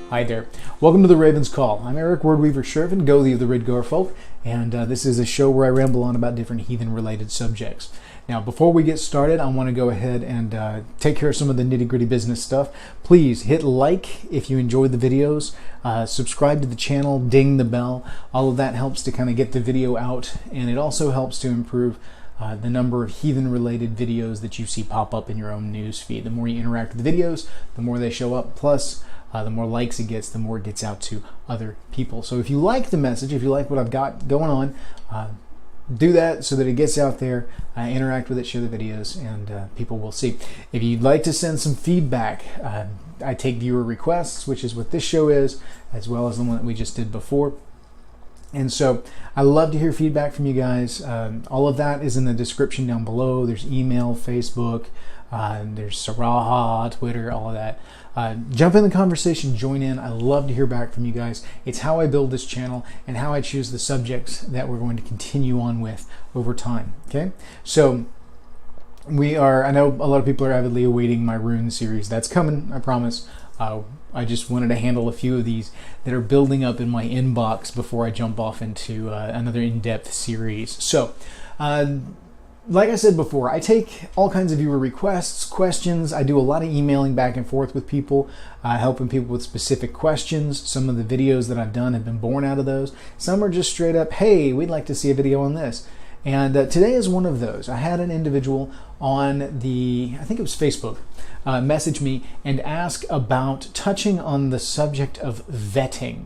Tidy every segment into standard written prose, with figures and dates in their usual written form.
Hi there. Welcome to the Raven's Call. I'm Eric Wordweaver Sjerven, Goalie of the Ridgar folk, and this is a show where I ramble on about different heathen-related subjects. Now, before we get started, I want to go ahead and take care of some of the nitty-gritty business stuff. Please hit like if you enjoyed the videos, subscribe to the channel, ding the bell. All of that helps to kind of get the video out, and it also helps to improve the number of heathen-related videos that you see pop up in your own news feed. The more you interact with the videos, the more they show up, plus the more likes it gets, the more it gets out to other people. So if you like the message, if you like what I've got going on, do that so that it gets out there, interact with it, share the videos, and people will see. If you'd like to send some feedback, I take viewer requests, which is what this show is, as well as the one that we just did before. And so I love to hear feedback from you guys. All of that is in the description down below. There's email, Facebook, there's Saraha, Twitter, all of that. Jump in the conversation, join in. I love to hear back from you guys. It's how I build this channel and how I choose the subjects that we're going to continue on with over time. Okay, so I know a lot of people are avidly awaiting my rune series. That's coming, I promise. I just wanted to handle a few of these that are building up in my inbox before I jump off into another in-depth series. So, like I said before, I take all kinds of viewer requests, questions. I do a lot of emailing back and forth with people, helping people with specific questions. Some of the videos that I've done have been born out of those. Some are just straight up, hey, we'd like to see a video on this. And today is one of those. I had an individual on I think it was Facebook, message me and ask about touching on the subject of vetting,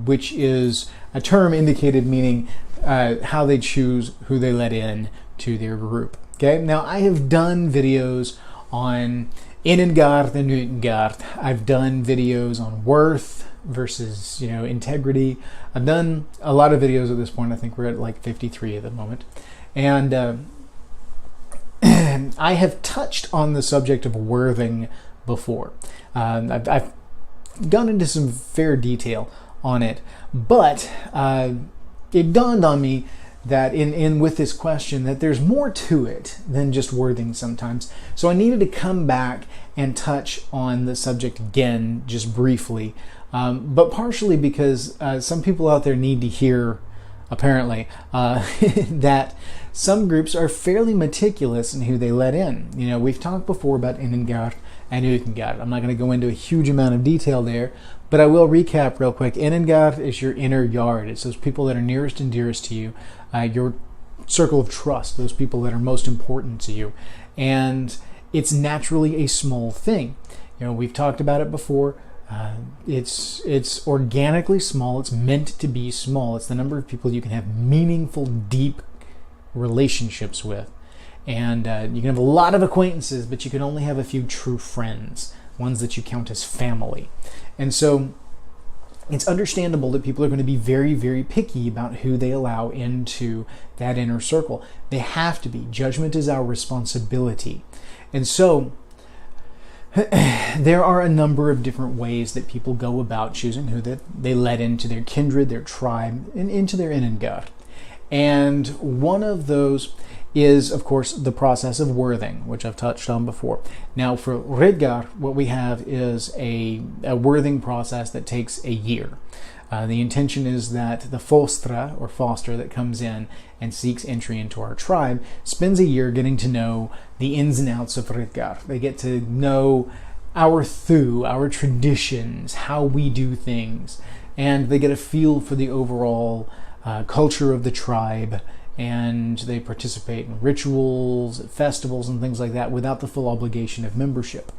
which is a term indicated meaning how they choose who they let in to their group. Okay, now I have done videos on Innengard and Utengard. I've done videos on worth versus integrity. I've done a lot of videos at this point. I think we're at like 53 at the moment, and I have touched on the subject of worthing before. I've gone into some fair detail on it, but it dawned on me that in with this question that there's more to it than just worthing sometimes. So I needed to come back and touch on the subject again, just briefly, but partially because some people out there need to hear, apparently, that some groups are fairly meticulous in who they let in. We've talked before about Innengard and Utengard. I'm not going to go into a huge amount of detail there, but I will recap real quick. Innengard is your inner yard. It's those people that are nearest and dearest to you, your circle of trust, those people that are most important to you. And it's naturally a small thing. We've talked about it before. It's organically small. It's meant to be small. It's the number of people you can have meaningful, deep relationships with. And you can have a lot of acquaintances, but you can only have a few true friends, ones that you count as family. And so it's understandable that people are going to be very, very picky about who they allow into that inner circle. They have to be. Judgment is our responsibility. And so there are a number of different ways that people go about choosing who they let into their kindred, their tribe, and into their Innengard. And one of those is, of course, the process of worthing, which I've touched on before. Now, for Ridgar, what we have is a worthing process that takes a year. The intention is that the fostra, or foster, that comes in and seeks entry into our tribe spends a year getting to know the ins and outs of Ridgar. They get to know our thu, our traditions, how we do things, and they get a feel for the overall culture of the tribe, and they participate in rituals, festivals, and things like that without the full obligation of membership.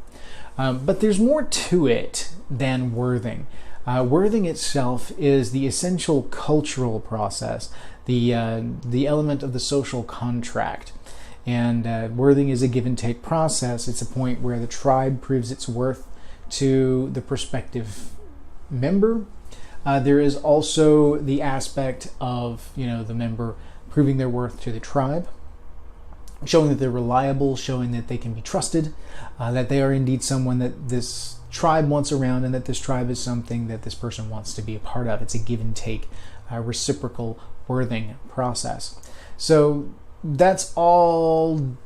But there's more to it than worthing. Worthing itself is the essential cultural process, the element of the social contract. And worthing is a give and take process. It's a point where the tribe proves its worth to the prospective member. There is also the aspect of the member proving their worth to the tribe, showing that they're reliable, showing that they can be trusted, that they are indeed someone that this tribe wants around, and that this tribe is something that this person wants to be a part of. It's a give and take, reciprocal worthing process. So that's all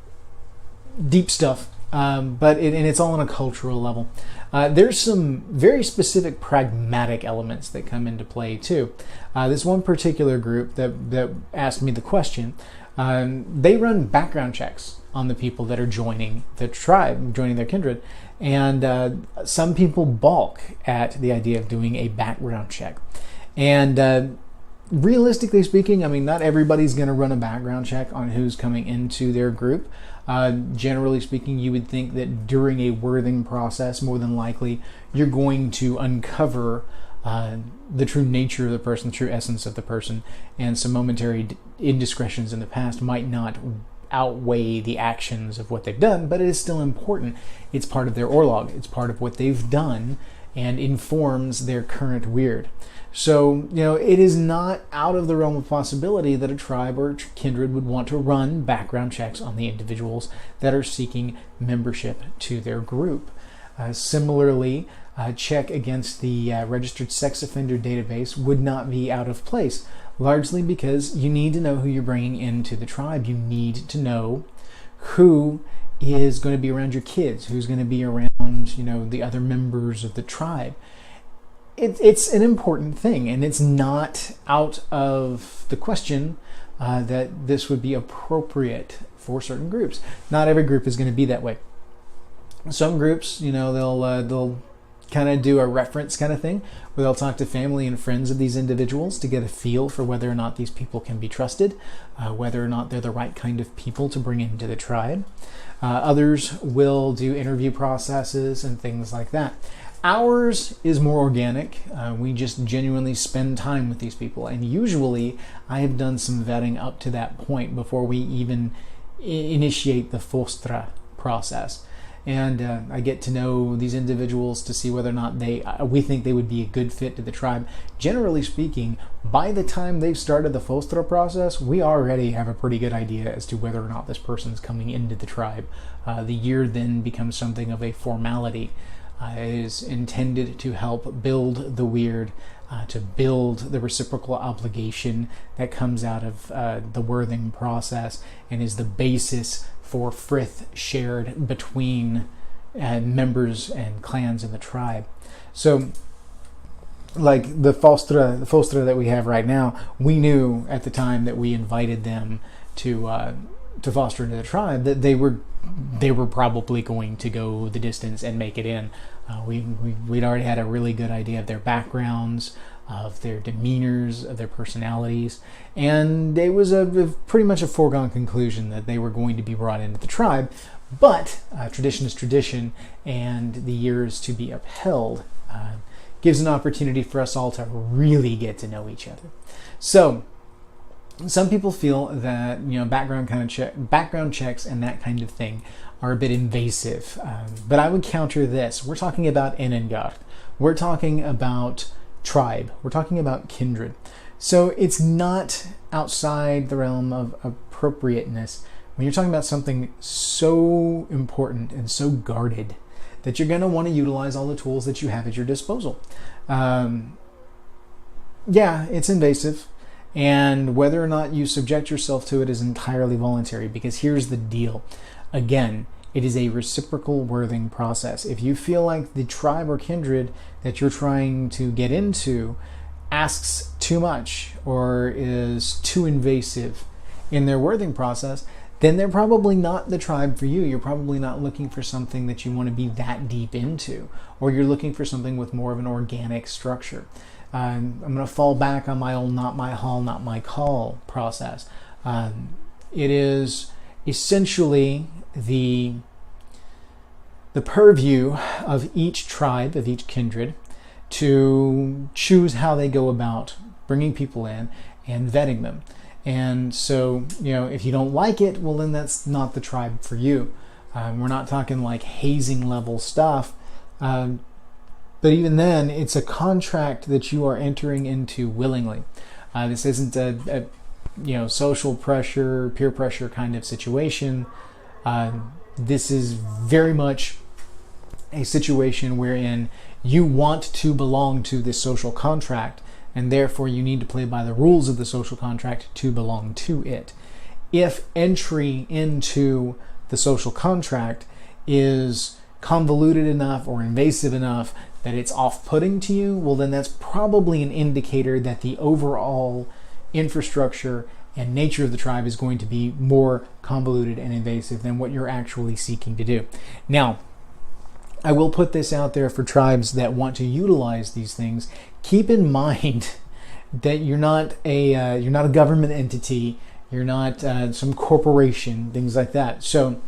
deep stuff And it's all on a cultural level. There's some very specific pragmatic elements that come into play too. This one particular group that asked me the question, they run background checks on the people that are joining the tribe, joining their kindred. And some people balk at the idea of doing a background check. And realistically speaking, I mean, not everybody's going to run a background check on who's coming into their group. Generally speaking, you would think that during a worthing process, more than likely, you're going to uncover the true nature of the person, the true essence of the person, and some momentary indiscretions in the past might not outweigh the actions of what they've done, but it is still important. It's part of their orlog. It's part of what they've done and informs their current weird. So, it is not out of the realm of possibility that a tribe or kindred would want to run background checks on the individuals that are seeking membership to their group. Similarly, a check against the registered sex offender database would not be out of place, largely because you need to know who you're bringing into the tribe. You need to know who is going to be around your kids, who's going to be around, the other members of the tribe. It's an important thing, and it's not out of the question that this would be appropriate for certain groups. Not every group is going to be that way. Some groups, they'll kind of do a reference kind of thing where they'll talk to family and friends of these individuals to get a feel for whether or not these people can be trusted, whether or not they're the right kind of people to bring into the tribe. Others will do interview processes and things like that. Ours is more organic. We just genuinely spend time with these people. And usually I have done some vetting up to that point before we even initiate the fostra process. And I get to know these individuals to see whether or not we think they would be a good fit to the tribe. Generally speaking, by the time they've started the fostra process, we already have a pretty good idea as to whether or not this person's coming into the tribe. The year then becomes something of a formality. It is intended to help build the weird, to build the reciprocal obligation that comes out of the worthing process, and is the basis for frith shared between members and clans in the tribe. So, like the fostra that we have right now, we knew at the time that we invited them to foster into the tribe that they were probably going to go the distance and make it in. We'd already had a really good idea of their backgrounds, of their demeanors, of their personalities, and it was pretty much a foregone conclusion that they were going to be brought into the tribe. But tradition is tradition, and the year is to be upheld. Gives an opportunity for us all to really get to know each other. So, some people feel that background checks and that kind of thing are a bit invasive, but I would counter this. We're talking about Enengar. We're talking about tribe. We're talking about kindred. So it's not outside the realm of appropriateness when you're talking about something so important and so guarded that you're going to want to utilize all the tools that you have at your disposal. It's invasive. And whether or not you subject yourself to it is entirely voluntary, because here's the deal. Again, it is a reciprocal worthing process. If you feel like the tribe or kindred that you're trying to get into asks too much or is too invasive in their worthing process, then they're probably not the tribe for you. You're probably not looking for something that you want to be that deep into, or you're looking for something with more of an organic structure. I'm going to fall back on my old not my hall, not my call process. It is essentially the purview of each tribe, of each kindred, to choose how they go about bringing people in and vetting them. And so, if you don't like it, well, then that's not the tribe for you. We're not talking like hazing level stuff. But even then, it's a contract that you are entering into willingly. This isn't a social pressure, peer pressure kind of situation. This is very much a situation wherein you want to belong to this social contract, and therefore you need to play by the rules of the social contract to belong to it. If entry into the social contract is convoluted enough or invasive enough that it's off-putting to you, well, then that's probably an indicator that the overall infrastructure and nature of the tribe is going to be more convoluted and invasive than what you're actually seeking to do. Now, I will put this out there for tribes that want to utilize these things. Keep in mind that you're not a government entity, you're not some corporation, things like that. So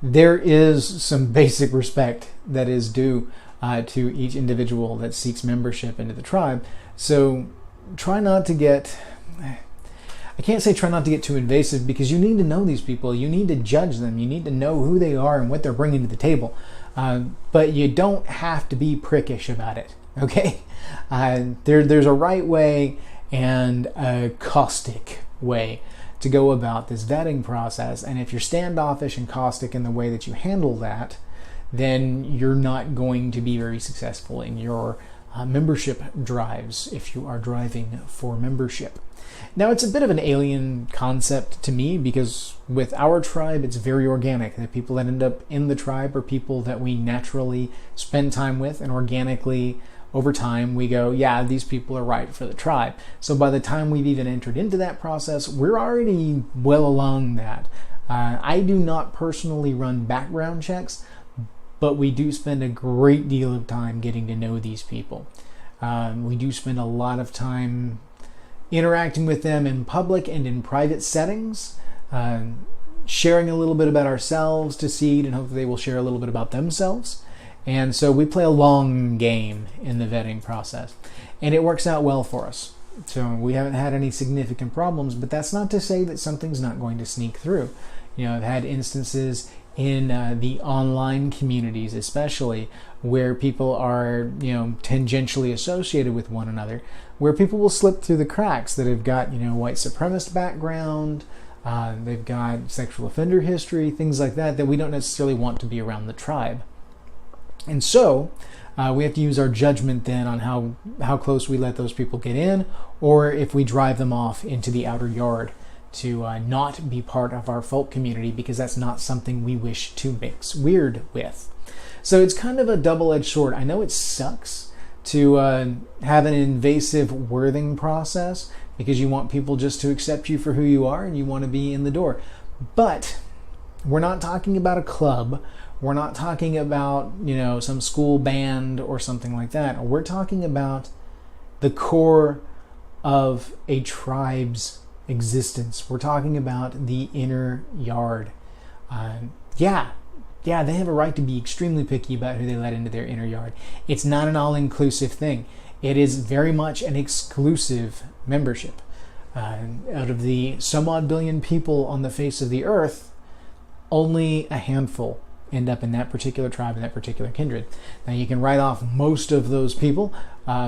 there is some basic respect that is due to each individual that seeks membership into the tribe. So try not to get, I can't say try not to get too invasive, because you need to know these people. You need to judge them. You need to know who they are and what they're bringing to the table. But you don't have to be prickish about it, okay? There's a right way and a caustic way to go about this vetting process. And if you're standoffish and caustic in the way that you handle that, then you're not going to be very successful in your membership drives if you are driving for membership. Now, it's a bit of an alien concept to me, because with our tribe, it's very organic. The people that end up in the tribe are people that we naturally spend time with, and organically over time we go, yeah, these people are right for the tribe. So by the time we've even entered into that process, we're already well along that. I do not personally run background checks, but we do spend a great deal of time getting to know these people. We do spend a lot of time interacting with them in public and in private settings, sharing a little bit about ourselves to seed, and hopefully they will share a little bit about themselves. And so we play a long game in the vetting process, and it works out well for us. So we haven't had any significant problems, but that's not to say that something's not going to sneak through. I've had instances in the online communities, especially, where people are, tangentially associated with one another, where people will slip through the cracks that have got, white supremacist background, they've got sexual offender history, things like that we don't necessarily want to be around the tribe. And so we have to use our judgment then on how close we let those people get in, or if we drive them off into the outer yard to not be part of our folk community, because that's not something we wish to mix weird with. So it's kind of a double-edged sword. I know it sucks to have an invasive worthing process, because you want people just to accept you for who you are and you want to be in the door. But we're not talking about a club. We're not talking about, some school band or something like that. We're talking about the core of a tribe's existence. We're talking about the inner yard. Yeah, they have a right to be extremely picky about who they let into their inner yard. It's not an all-inclusive thing. It is very much an exclusive membership. Out of the some odd billion people on the face of the earth, only a handful end up in that particular tribe, in that particular kindred. Now, you can write off most of those people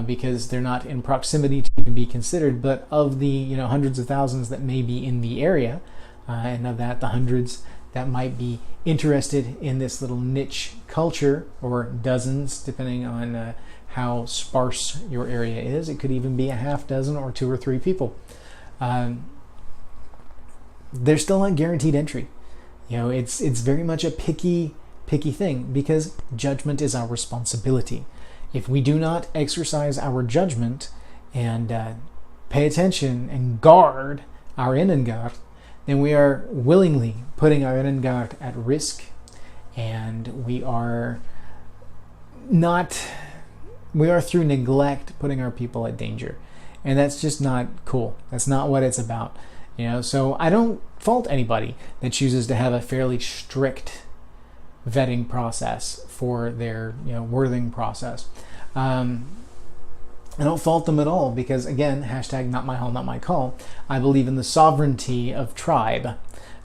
because they're not in proximity to even be considered, but of the hundreds of thousands that may be in the area, and of that, the hundreds that might be interested in this little niche culture, or dozens, depending on how sparse your area is. It could even be a half dozen or 2 or 3 people. They're still not guaranteed entry. It's very much a picky thing, because judgment is our responsibility. If we do not exercise our judgment and pay attention and guard our innengard, then we are willingly putting our innengard at risk, and we are through neglect putting our people at danger. And that's just not cool. That's not what it's about. So I don't fault anybody that chooses to have a fairly strict vetting process for their worthing process. I don't fault them at all, because again, hashtag not my hall, not my call. I believe in the sovereignty of tribe.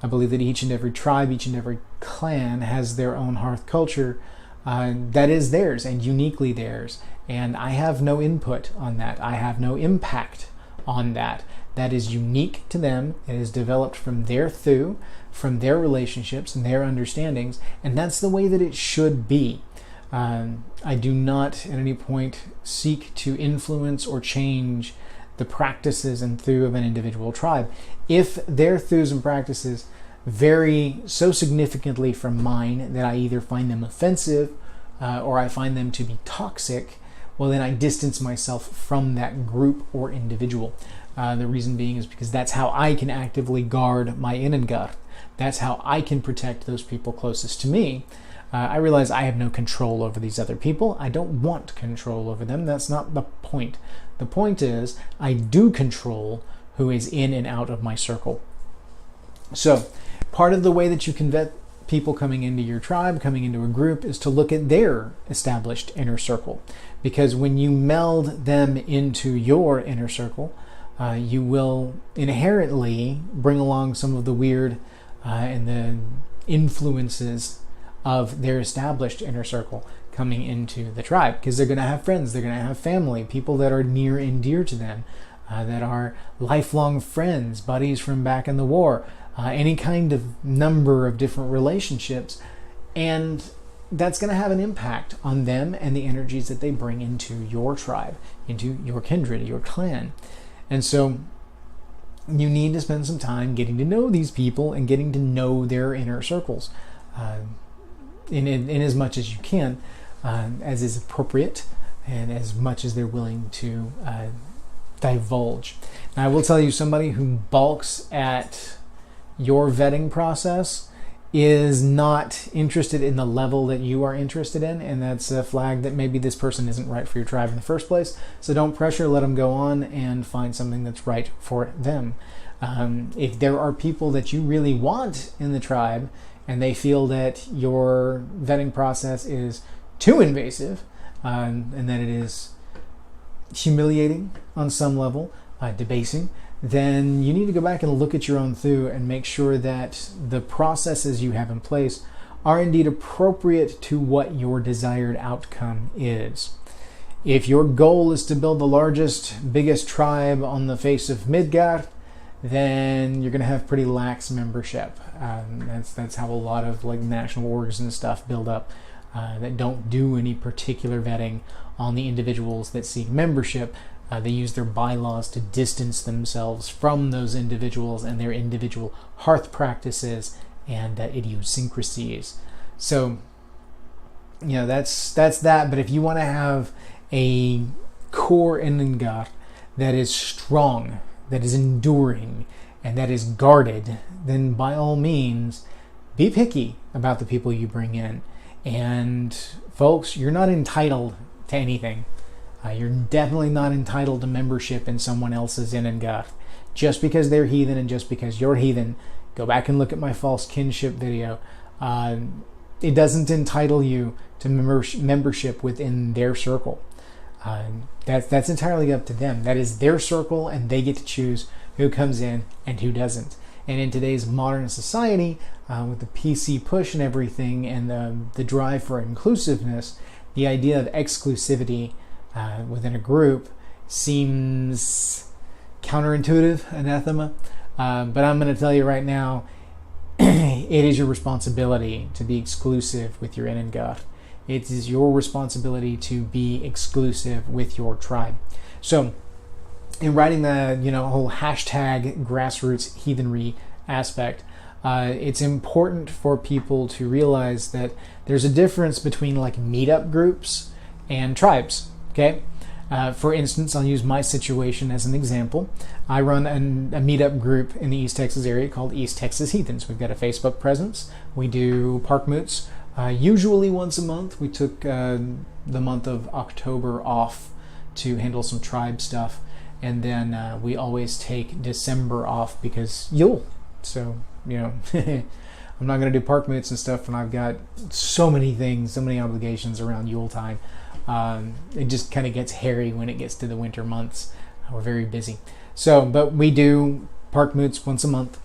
I believe that each and every tribe, each and every clan has their own hearth culture that is theirs and uniquely theirs. And I have no input on that. I have no impact on that. That is unique to them. It is developed from their thew, from their relationships and their understandings, and that's the way that it should be. I do not at any point seek to influence or change the practices and thew of an individual tribe. If their thews and practices vary so significantly from mine that I either find them offensive or I find them to be toxic, well, then I distance myself from that group or individual. The reason being is because that's how I can actively guard my innengar. That's how I can protect those people closest to me. I realize I have no control over these other people. I don't want control over them. That's not the point. The point is I do control who is in and out of my circle. So part of the way that you can vet people coming into your tribe, coming into a group, is to look at their established inner circle. Because when you meld them into your inner circle, you will inherently bring along some of the weird and the influences of their established inner circle coming into the tribe, because they're going to have friends, they're going to have family, people that are near and dear to them, that are lifelong friends, buddies from back in the war, any kind of number of different relationships, and that's going to have an impact on them and the energies that they bring into your tribe, into your kindred, your clan. And so you need to spend some time getting to know these people and getting to know their inner circles in as much as you can, as is appropriate and as much as they're willing to divulge. Now, I will tell you, somebody who balks at your vetting process is not interested in the level that you are interested in, and that's a flag that maybe this person isn't right for your tribe in the first place. So don't pressure, let them go on and find something that's right for them. If there are people that you really want in the tribe and they feel that your vetting process is too invasive and that it is humiliating on some level, debasing, then you need to go back and look at your own thu and make sure that the processes you have in place are indeed appropriate to what your desired outcome is. If your goal is to build the largest, biggest tribe on the face of Midgard, then you're going to have pretty lax membership. That's how a lot of like national orgs and stuff build up, that don't do any particular vetting on the individuals that seek membership. They use their bylaws to distance themselves from those individuals and their individual hearth practices and idiosyncrasies. So, that's that. But if you want to have a core Inningar that is strong, that is enduring, and that is guarded, then by all means, be picky about the people you bring in. And folks, you're not entitled to anything. You're definitely not entitled to membership in someone else's Inningar. Just because they're heathen and just because you're heathen, go back and look at my false kinship video. It doesn't entitle you to membership within their circle. That's entirely up to them. That is their circle, and they get to choose who comes in and who doesn't. And in today's modern society, with the PC push and everything, and the drive for inclusiveness, the idea of exclusivity within a group seems counterintuitive, anathema. But I'm going to tell you right now, it is your responsibility to be exclusive with your Inningar. It is your responsibility to be exclusive with your tribe. So, in writing the whole hashtag grassroots heathenry aspect, it's important for people to realize that there's a difference between like meetup groups and tribes. Okay. For instance, I'll use my situation as an example. I run a meetup group in the East Texas area called East Texas Heathens. We've got a Facebook presence. We do park moots usually once a month. We took the month of October off to handle some tribe stuff. And then we always take December off because Yule. So, I'm not going to do park moots and stuff when I've got so many things, so many obligations around Yule time. It just kind of gets hairy when it gets to the winter months. We're very busy. So, but we do park moots once a month.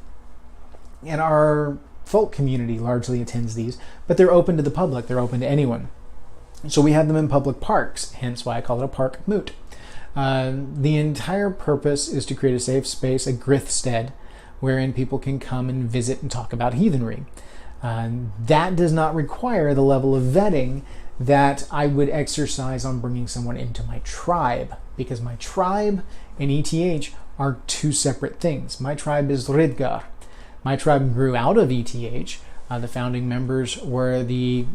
And our folk community largely attends these, but they're open to the public. They're open to anyone. So we have them in public parks, hence why I call it a park moot. The entire purpose is to create a safe space, a grithstead, wherein people can come and visit and talk about heathenry. That does not require the level of vetting that I would exercise on bringing someone into my tribe, because my tribe and ETH are two separate things. My tribe is Ridgar. My tribe grew out of ETH. The founding members were the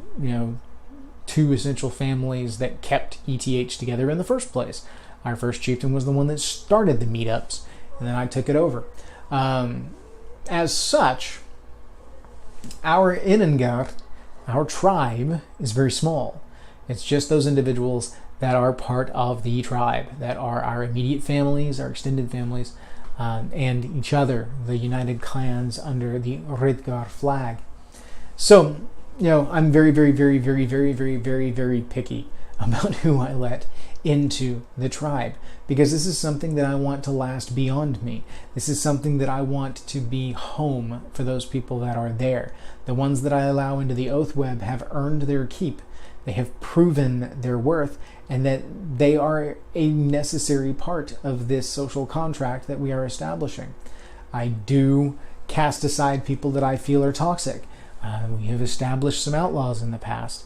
two essential families that kept ETH together in the first place. Our first chieftain was the one that started the meetups, and then I took it over. As such, our Inengar, our tribe, is very small. It's just those individuals that are part of the tribe, that are our immediate families, our extended families, and each other, the united clans under the Redgar flag. So, I'm very, very, very, very, very, very, very, very picky about who I let into the tribe, because this is something that I want to last beyond me. This is something that I want to be home for those people that are there. The ones that I allow into the oath web have earned their keep. They have proven their worth, and that they are a necessary part of this social contract that we are establishing. I do cast aside people that I feel are toxic. We have established some outlaws in the past.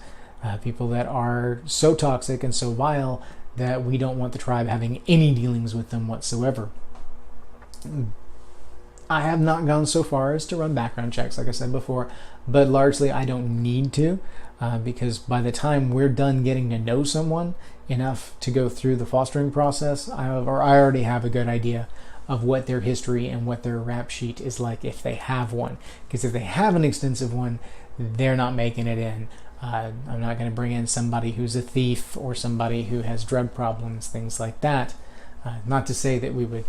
People that are so toxic and so vile that we don't want the tribe having any dealings with them whatsoever. I have not gone so far as to run background checks, like I said before, but largely I don't need to, because by the time we're done getting to know someone enough to go through the fostering process, I already have a good idea of what their history and what their rap sheet is like if they have one. Because if they have an extensive one, they're not making it in. I'm not going to bring in somebody who's a thief or somebody who has drug problems, things like that. Not to say that we would,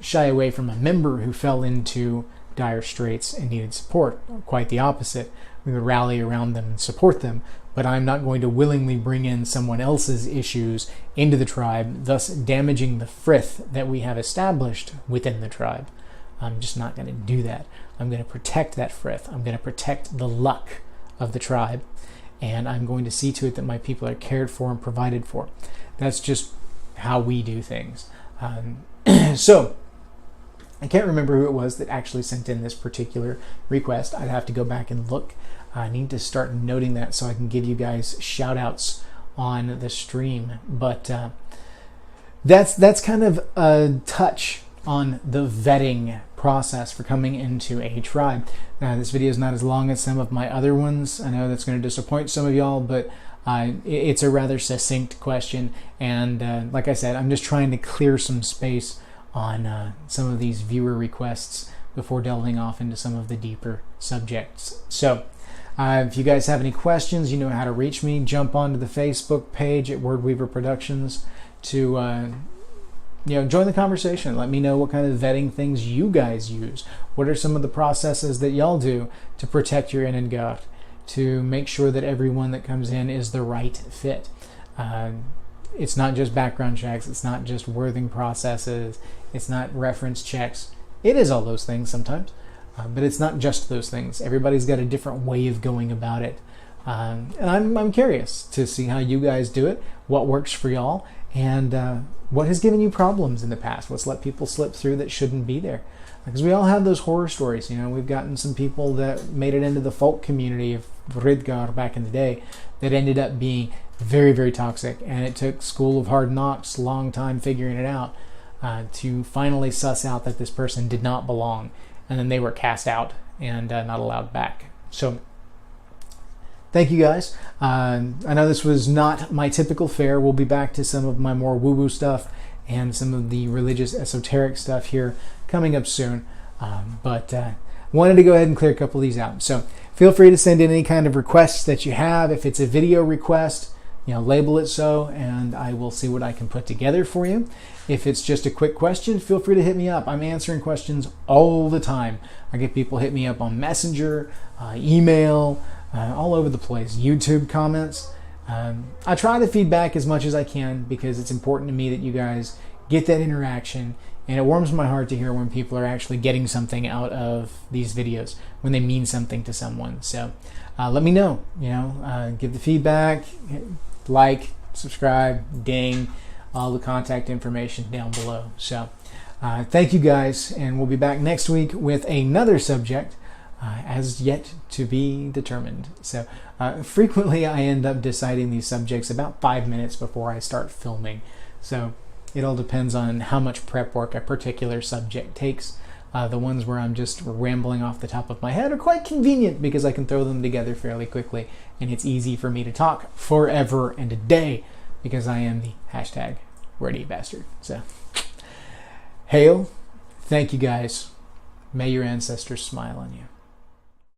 shy away from a member who fell into dire straits and needed support. Quite the opposite. We would rally around them and support them. But I'm not going to willingly bring in someone else's issues into the tribe, thus damaging the frith that we have established within the tribe. I'm just not going to do that. I'm going to protect that frith. I'm going to protect the luck of the tribe, and I'm going to see to it that my people are cared for and provided for. That's just how we do things. So, I can't remember who it was that actually sent in this particular request. I'd have to go back and look. I need to start noting that so I can give you guys shout outs on the stream. But that's kind of a touch on the vetting process for coming into a tribe. Now, this video is not as long as some of my other ones. I know that's going to disappoint some of y'all, but it's a rather succinct question. And like I said, I'm just trying to clear some space on some of these viewer requests before delving off into some of the deeper subjects. So, if you guys have any questions, you know how to reach me. Jump onto the Facebook page at Wordweaver Productions to join the conversation. Let me know what kind of vetting things you guys use. What are some of the processes that y'all do to protect your Inengar, to make sure that everyone that comes in is the right fit? It's not just background checks. It's not just worthing processes. It's not reference checks. It is all those things sometimes. But it's not just those things. Everybody's got a different way of going about it. And I'm curious to see how you guys do it, what works for y'all, and what has given you problems in the past, what's let people slip through that shouldn't be there. Because we all have those horror stories. We've gotten some people that made it into the folk community of Redgar back in the day that ended up being very, very toxic. And it took School of Hard Knocks a long time figuring it out to finally suss out that this person did not belong. And then they were cast out and not allowed back. So, thank you guys. I know this was not my typical fare. We'll be back to some of my more woo-woo stuff and some of the religious esoteric stuff here coming up soon. But wanted to go ahead and clear a couple of these out. So, feel free to send in any kind of requests that you have. If it's a video request, label it so, and I will see what I can put together for you. If it's just a quick question, feel free to hit me up. I'm answering questions all the time. I get people hit me up on Messenger, email, all over the place, YouTube comments. I try to feedback as much as I can because it's important to me that you guys get that interaction, and it warms my heart to hear when people are actually getting something out of these videos, when they mean something to someone. So let me know, give the feedback, like, subscribe, ding, all the contact information down below. So thank you guys, and we'll be back next week with another subject as yet to be determined. So frequently I end up deciding these subjects about 5 minutes before I start filming. So it all depends on how much prep work a particular subject takes. The ones where I'm just rambling off the top of my head are quite convenient because I can throw them together fairly quickly, and it's easy for me to talk forever and a day because I am the hashtag wordy bastard. So, hail, thank you guys. May your ancestors smile on you.